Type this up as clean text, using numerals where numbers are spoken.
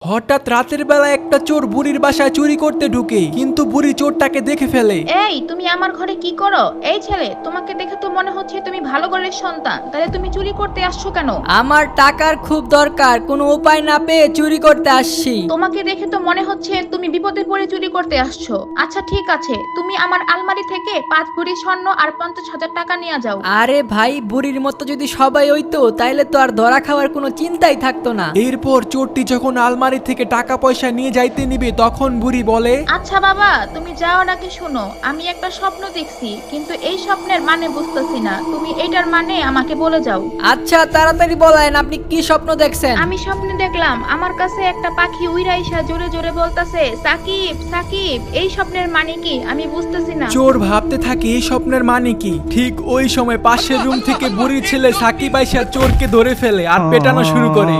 হঠাৎ রাতের বেলা একটা চোর বুড়ির বাসায় চুরি করতে ঢুকে, কিন্তু বুড়ি চোরটাকে দেখে ফেলে। এই তুমি আমার ঘরে কি করো? এই ছেলে, তোমাকে দেখে তো মনে হচ্ছে তুমি ভালো ঘরের সন্তান, তাহলে তুমি চুরি করতে আসছো কেন? আমার টাকার খুব দরকার, কোনো উপায় না পেয়ে চুরি করতে আসছি। তোমাকে দেখে তো মনে হচ্ছে তুমি বিপদে পড়ে চুরি করতে আসছো। আচ্ছা ঠিক আছে, তুমি আমার আলমারি থেকে 5 ভরি স্বর্ণ আর 50,000 টাকা নিয়ে যাও। আরে ভাই, বুড়ির মতো যদি সবাই হইতো তাইলে তো আর ধরা খাওয়ার কোনো চিন্তাই থাকতো না। এরপর চোরটি যখন আলমারি থেকে টাকা পয়সা নিয়ে যাইতে নিবে, তখন বুড়ি বলে, আচ্ছা বাবা, তুমি যাও নাকি শোনো, আমি একটা স্বপ্ন দেখছি, কিন্তু এই স্বপ্নের মানে বুঝতেছি না। তুমি এটার মানে আমাকে বলে যাও। আচ্ছা তাড়াতাড়ি বলেন, আপনি কি স্বপ্ন দেখছেন? আমি স্বপ্নে দেখলাম আমার কাছে একটা পাখি উইরাইসা জোরে জোরে বলতাছে, সাকিব সাকিব। এই স্বপ্নের মানে কি আমি বুঝতেছি না। চোর ভাবতে থাকে এই স্বপ্নের মানে কি। ঠিক ওই সময় পাশের রুম থেকে বুড়ির ছেলে সাকিব আইসা চোরকে ধরে ফেলে আর পেটানো শুরু করে।